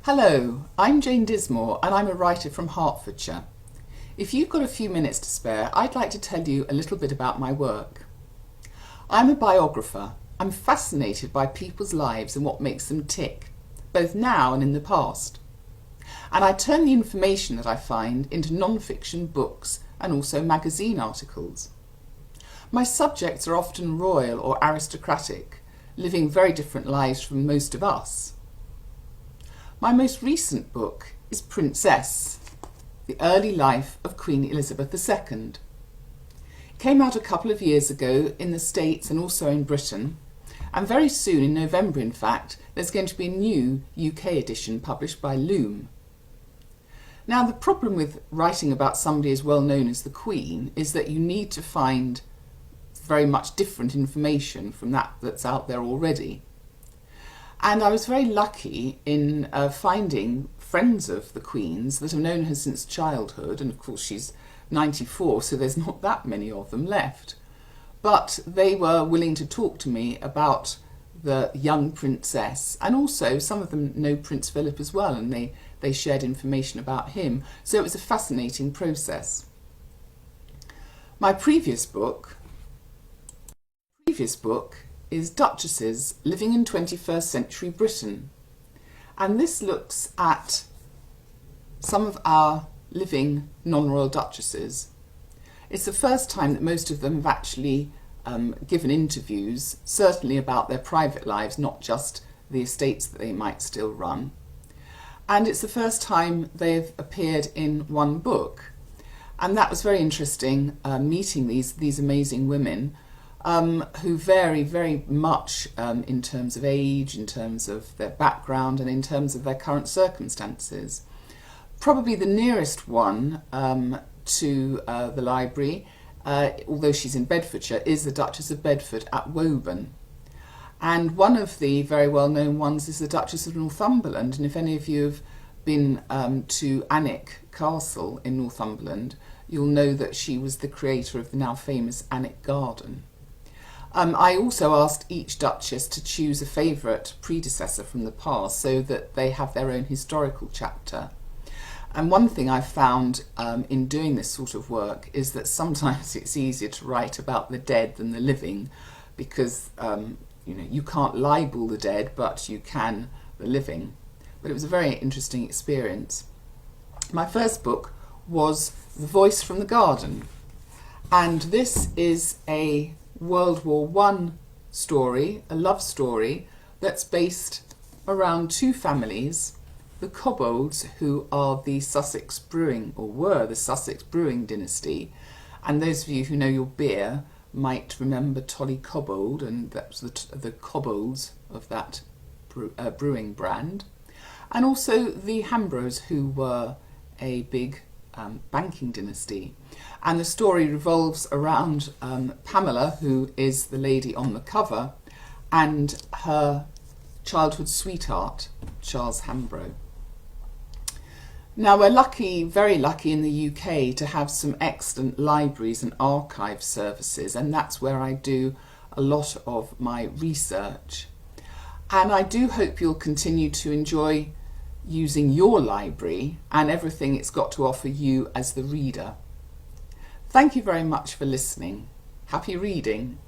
Hello, I'm Jane Dismore and I'm a writer from Hertfordshire. If you've got a few minutes to spare, I'd like to tell you a little bit about my work. I'm a biographer. I'm fascinated by people's lives and what makes them tick, both now and in the past. And I turn the information that I find into non-fiction books and also magazine articles. My subjects are often royal or aristocratic, living very different lives from most of us. My most recent book is Princess, the early life of Queen Elizabeth II. It came out a couple of years ago in the States and also in Britain, and very soon, in November in fact, there's going to be a new UK edition published by Loom. Now, the problem with writing about somebody as well known as the Queen is that you need to find very much different information from that's out there already. And I was very lucky in finding friends of the Queen's that have known her since childhood, and of course she's 94, so there's not that many of them left. But they were willing to talk to me about the young princess, and also some of them know Prince Philip as well, and they shared information about him. So it was a fascinating process. My previous book is Duchesses, Living in 21st Century Britain. And this looks at some of our living non-royal duchesses. It's the first time that most of them have actually given interviews, certainly about their private lives, not just the estates that they might still run. And it's the first time they've appeared in one book. And that was very interesting, meeting these amazing women who vary very much in terms of age, in terms of their background, and in terms of their current circumstances. Probably the nearest one to the library, although she's in Bedfordshire, is the Duchess of Bedford at Woburn. And one of the very well-known ones is the Duchess of Northumberland, and if any of you have been to Alnwick Castle in Northumberland, you'll know that she was the creator of the now famous Alnwick Garden. I also asked each Duchess to choose a favourite predecessor from the past so that they have their own historical chapter. And one thing I've found in doing this sort of work is that sometimes it's easier to write about the dead than the living, because you can't libel the dead, but you can the living. But it was a very interesting experience. My first book was The Voice from the Garden, and this is a World War I story, a love story that's based around two families, the Cobbolds, who are the Sussex brewing, or were the Sussex brewing dynasty, and those of you who know your beer might remember Tolly Cobbold, and that was the Cobbolds of that brewing brand, and also the Hambros, who were a big banking dynasty. And the story revolves around Pamela, who is the lady on the cover, and her childhood sweetheart, Charles Hambro. Now, we're lucky, very lucky in the UK to have some excellent libraries and archive services, and that's where I do a lot of my research. And I do hope you'll continue to enjoy using your library and everything it's got to offer you as the reader. Thank you very much for listening. Happy reading.